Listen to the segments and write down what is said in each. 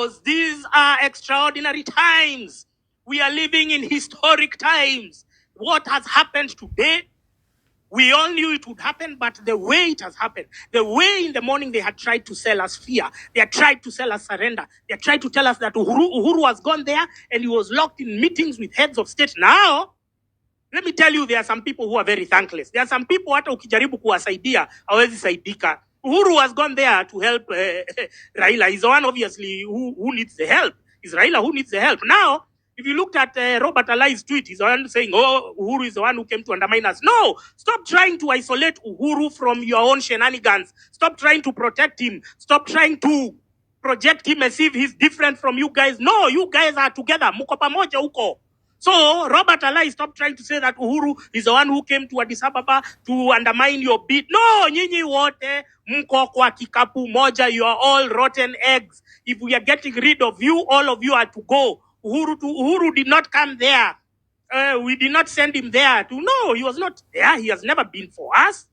because these are extraordinary times. We are living in historic times. What has happened today, we all knew it would happen, but the way it has happened, the way in the morning they had tried to sell us fear, they had tried to sell us surrender, they had tried to tell us that Uhuru has gone there and he was locked in meetings with heads of state. Now, let me tell you, there are some people who are very thankless. There are some people hata ukijaribu kuwasaidia hawezi saidika. Uhuru has gone there to help Raila. He's the one obviously who needs the help. It's Raila who needs the help. Now, if you looked at Robert Alai's tweet, he's the one saying, oh, Uhuru is the one who came to undermine us. No, stop trying to isolate Uhuru from your own shenanigans. Stop trying to protect him. Stop trying to project him as if he's different from you guys. No, you guys are together. Muko pamoja huko. So, Robert Alai, stop trying to say that Uhuru is the one who came to Addis Ababa to undermine your bid. No, nyinyi wote, mko kwa kikapu moja, you are all rotten eggs. If we are getting rid of you, all of you are to go. Uhuru did not come there. We did not send him there. No, he was not there. He has never been for us.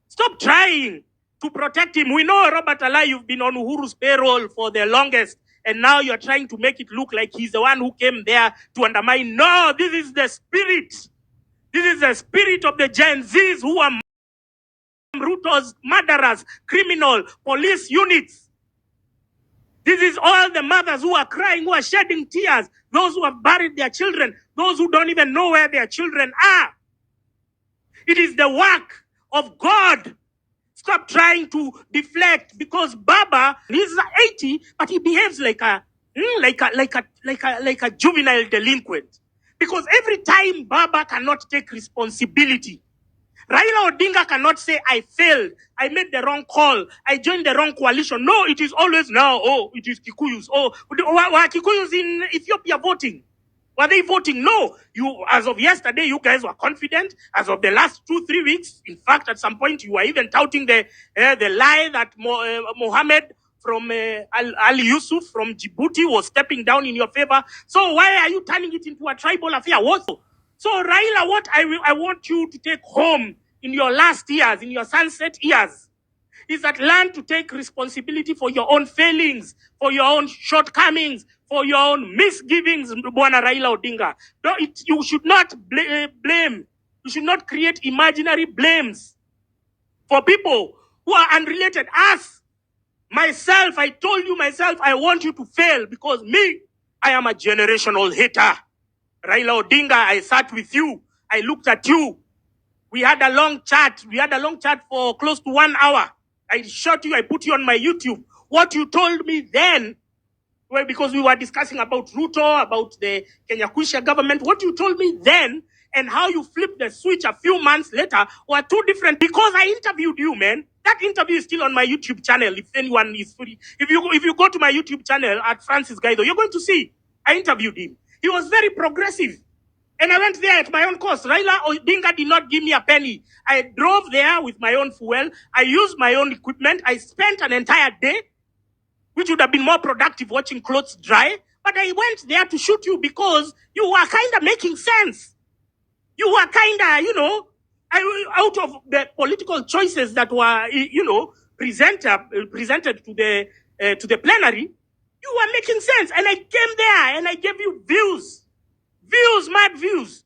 Stop trying to protect him. We know, Robert Alai, you've been on Uhuru's payroll for the longest. And now you're trying to make it look like he's the one who came there to undermine. No, this is the spirit. This is the spirit of the Gen Zs who are Ruto's murderers, criminal, police units. This is all the mothers who are crying, who are shedding tears, those who have buried their children, those who don't even know where their children are. It is the work of God. Stop trying to deflect, because Baba, he's 80, but he behaves like a juvenile delinquent. Because every time Baba cannot take responsibility, Raila Odinga cannot say, I failed, I made the wrong call, I joined the wrong coalition. No, it is always now, oh, it is Kikuyus. Oh, were Kikuyus in Ethiopia voting? Were they voting? No. You, as of yesterday, you guys were confident. As of the last 2-3 weeks, in fact, at some point, you were even touting the lie that Mohammed from Ali Youssouf from Djibouti was stepping down in your favor. So why are you turning it into a tribal affair? What? So Raila, what I want you to take home in your last years, in your sunset years, is that learn to take responsibility for your own failings, for your own shortcomings, for your own misgivings, Bwana Raila Odinga. You should not blame. You should not create imaginary blames for people who are unrelated. Us, myself, I told you myself, I want you to fail because me, I am a generational hater. Raila Odinga, I sat with you. I looked at you. We had a long chat. We had a long chat for close to 1 hour. I shot you. I put you on my YouTube. What you told me then, well, because we were discussing about Ruto, about the Kenya Kwisha government, what you told me then and how you flipped the switch a few months later were two different. Because I interviewed you, man. That interview is still on my YouTube channel. If anyone is free, if you go to my YouTube channel at Francis Gaitho, you're going to see I interviewed him. He was very progressive. And I went there at my own cost. Raila Odinga did not give me a penny. I drove there with my own fuel. I used my own equipment. I spent an entire day, which would have been more productive watching clothes dry. But I went there to shoot you because you were kind of making sense. You were kind of, out of the political choices that were, presented to the plenary, you were making sense. And I came there and I gave you views, mad views.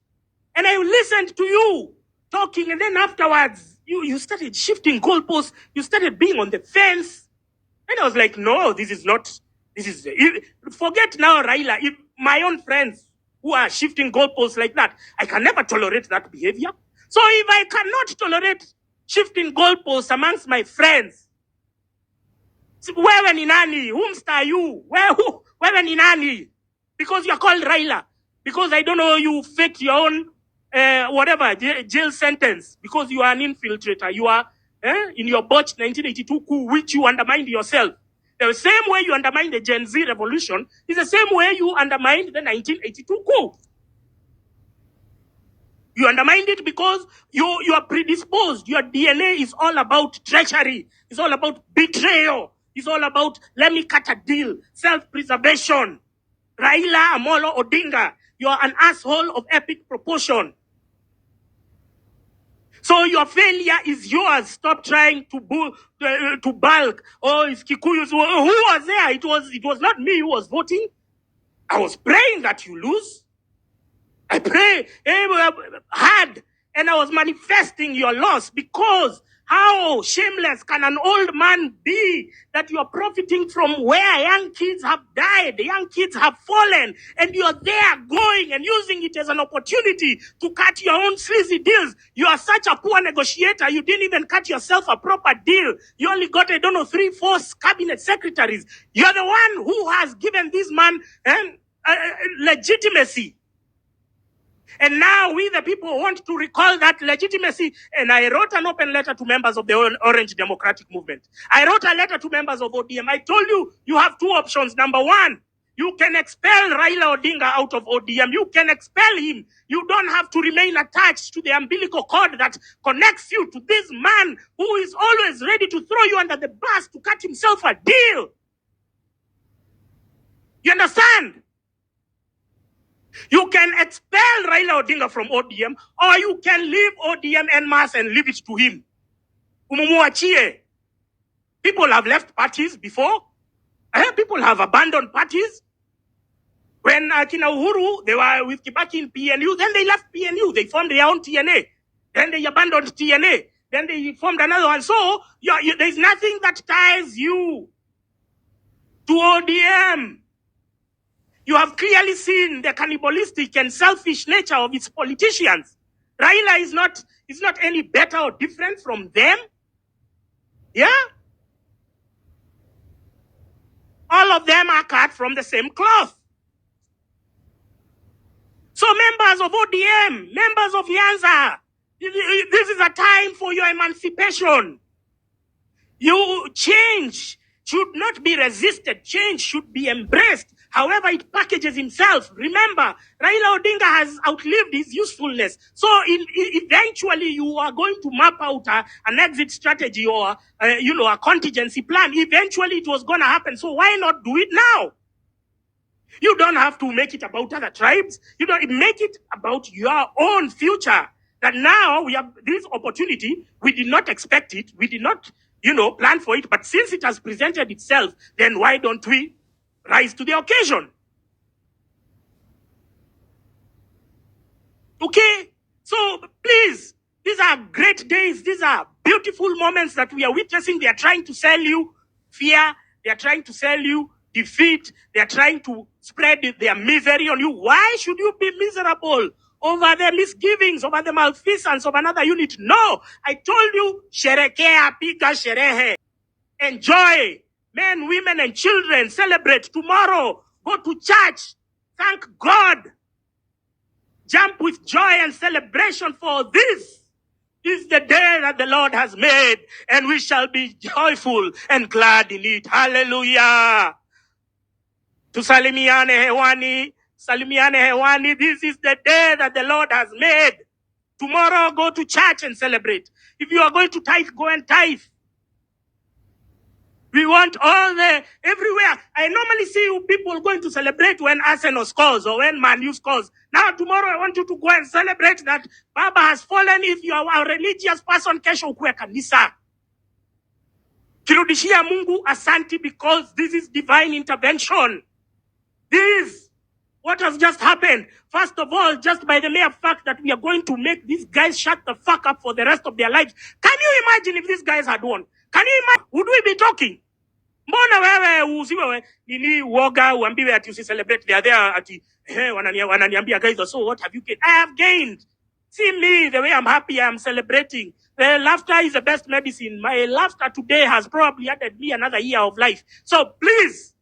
And I listened to you talking. And then afterwards, you started shifting goalposts. You started being on the fence. And I was like, no, forget now, Raila. If my own friends who are shifting goalposts like that, I can never tolerate that behavior. So if I cannot tolerate shifting goalposts amongst my friends, wewe ni nani? Whomst are you? Wewe ni nani? Because you're called Raila. Because I don't know, you faked your own, jail sentence. Because you are an infiltrator. You are in your botched 1982 coup, which you undermined yourself. The same way you undermined the Gen Z revolution is the same way you undermined the 1982 coup. You undermined it because you are predisposed. Your DNA is all about treachery. It's all about betrayal. It's all about, let me cut a deal, self-preservation. Raila Amolo Odinga, you are an asshole of epic proportion. So your failure is yours. Stop trying to bulk. Oh, it's Kikuyus. Who was there? It was not me who was voting. I was praying that you lose. I pray hard, and I was manifesting your loss, because how shameless can an old man be that you are profiting from where young kids have died, young kids have fallen, and you are there going and using it as an opportunity to cut your own sleazy deals. You are such a poor negotiator, you didn't even cut yourself a proper deal. You only got, 3-4 cabinet secretaries. You're the one who has given this man legitimacy. And now we, the people, want to recall that legitimacy. And I wrote an open letter to members of the Orange Democratic Movement. I wrote a letter to members of ODM. I told you, you have two options. Number one, you can expel Raila Odinga out of ODM. You can expel him. You don't have to remain attached to the umbilical cord that connects you to this man who is always ready to throw you under the bus to cut himself a deal. You understand? You can expel Raila Odinga from ODM, or you can leave ODM en masse and leave it to him. Umumuachie. People have left parties before. People have abandoned parties. When Akina Uhuru, they were with Kibaki in PNU, then they left PNU. They formed their own TNA. Then they abandoned TNA. Then they formed another one. So there's nothing that ties you to ODM. You have clearly seen the cannibalistic and selfish nature of its politicians. Raila is not any better or different from them. Yeah? All of them are cut from the same cloth. So members of ODM, members of Yanza, this is a time for your emancipation. You change should not be resisted. Change should be embraced. However it packages himself. Remember, Raila Odinga has outlived his usefulness. So eventually you are going to map out an exit strategy or, a contingency plan. Eventually it was going to happen. So why not do it now? You don't have to make it about other tribes. You don't make it about your own future. That now we have this opportunity. We did not expect it. We did not, plan for it. But since it has presented itself, then why don't we rise to the occasion? Okay? So please, these are great days. These are beautiful moments that we are witnessing. They are trying to sell you fear. They are trying to sell you defeat. They are trying to spread their misery on you. Why should you be miserable over the misgivings, over the malfeasance of another unit? No, I told you, sherekea, piga sherehe. Enjoy. Men, women, and children, celebrate tomorrow. Go to church. Thank God. Jump with joy and celebration, for this is the day that the Lord has made, and we shall be joyful and glad in it. Hallelujah. Tusalimiane hewani. Salimiane hewani. This is the day that the Lord has made. Tomorrow, go to church and celebrate. If you are going to tithe, go and tithe. We want everywhere. I normally see people going to celebrate when Arsenal scores or when Man U scores. Now, tomorrow, I want you to go and celebrate that Baba has fallen. If you are a religious person, kesho ukue kanisa. Kirudishia Mungu asanti, because this is divine intervention. This, what has just happened, first of all, just by the mere fact that we are going to make these guys shut the fuck up for the rest of their lives. Can you imagine if these guys had won? Can you imagine? Would we be talking? Mbona wewe usiwe nini woga uambiwe ati usi celebrate? They are there ati wananiambia Gaitho, so what have you gained? I have gained. See me, the way I'm happy, I'm celebrating. The laughter is the best medicine. My laughter today has probably added me another year of life. So please,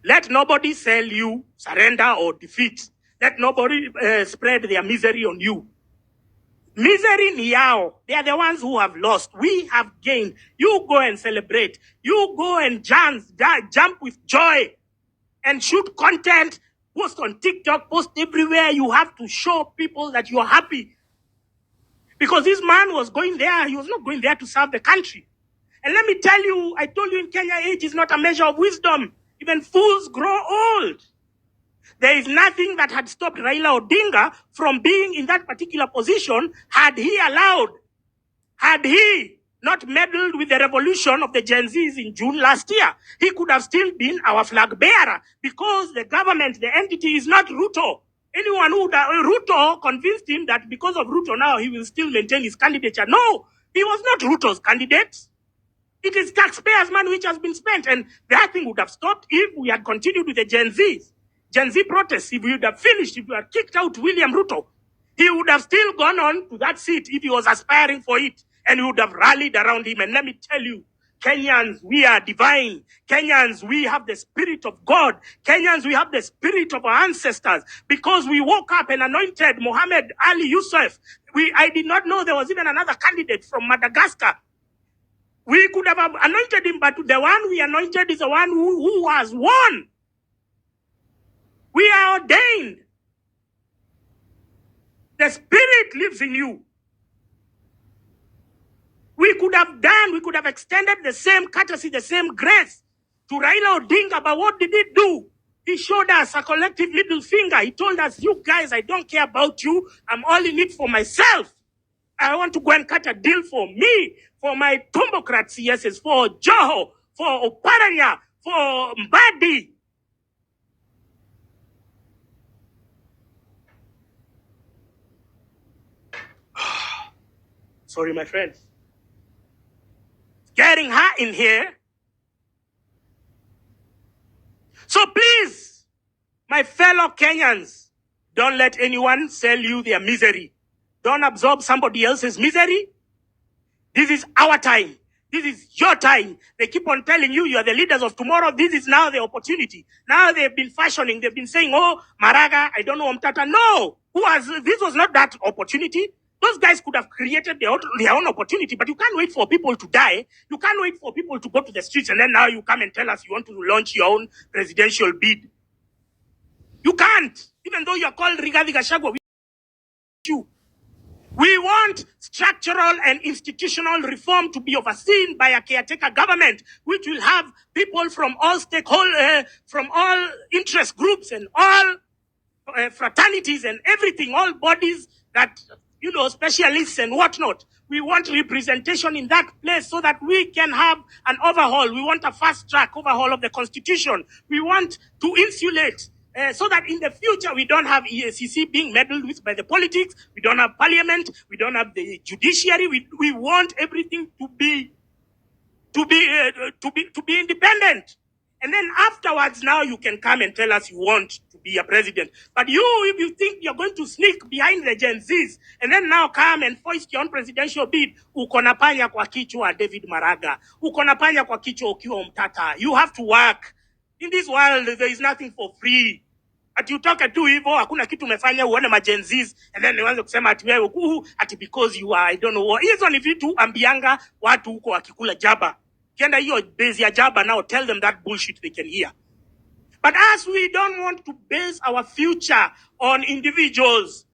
let nobody sell you surrender or defeat. Let nobody spread their misery on you. Misery ni yao. They are the ones who have lost. We have gained. You go and celebrate. You go and jump with joy and shoot content. Post on TikTok, post everywhere. You have to show people that you are happy. Because this man was going there. He was not going there to serve the country. And let me tell you, I told you in Kenya, age is not a measure of wisdom. Even fools grow old. There is nothing that had stopped Raila Odinga from being in that particular position had he not meddled with the revolution of the Gen Zs in June last year. He could have still been our flag bearer because the government, the entity is not Ruto. Anyone who Ruto convinced him that because of Ruto now he will still maintain his candidature. No, he was not Ruto's candidate. It is taxpayers' money which has been spent, and that thing would have stopped if we had continued with the Gen Zs. Gen Z protests, if we would have finished, if we had kicked out William Ruto, he would have still gone on to that seat if he was aspiring for it, and we would have rallied around him. And let me tell you, Kenyans, we are divine. Kenyans, we have the spirit of God. Kenyans, we have the spirit of our ancestors, because we woke up and anointed Mohammed Ali Youssouf. I did not know there was even another candidate from Madagascar. We could have anointed him, but the one we anointed is the one who has won. We are ordained. The Spirit lives in you. We could have extended the same courtesy, the same grace to Raila Odinga, but what did he do? He showed us a collective middle finger. He told us, you guys, I don't care about you. I'm all in it for myself. I want to go and cut a deal for me, for my Tombocrat CSs, for Joho, for Oparanya, for Mbadi. Sorry, my friends. It's getting hot in here. So please, my fellow Kenyans, don't let anyone sell you their misery. Don't absorb somebody else's misery. This is our time. This is your time. They keep on telling you you are the leaders of tomorrow. This is now the opportunity. Now they've been fashioning. They've been saying, oh, Maraga, I don't know, Mtata. No. This was not that opportunity. Those guys could have created their own opportunity, but you can't wait for people to die. You can't wait for people to go to the streets, and then now you come and tell us you want to launch your own presidential bid. You can't. Even though you're called Rigathi Gachagua, we want structural and institutional reform to be overseen by a caretaker government, which will have people from all stakeholders, from all interest groups and all fraternities and everything, all bodies that, specialists and whatnot. We want representation in that place so that we can have an overhaul. We want a fast-track overhaul of the Constitution. We want to insulate so that in the future we don't have EACC being meddled with by the politics. We don't have parliament. We don't have the judiciary. We want everything to be independent. And then afterwards, now you can come and tell us you want to be a president. But if you think you're going to sneak behind the Gen Zs, and then now come and foist your own presidential bid, ukonapanya kwa kichwa David Maraga, ukonapanya kwa kichwa ukiwa Mtata. You have to work. In this world, there is nothing for free. At you talk to hivyo, hakuna kitu umefanya uone ma Gen Zs, and then niwanze kusema ati wewe ati because you are, I don't know what. Hizo ni vitu ambianga watu huko wakikula jaba. Kienda hiyo base ya jaba now, tell them that bullshit they can hear. But as we don't want to base our future on individuals,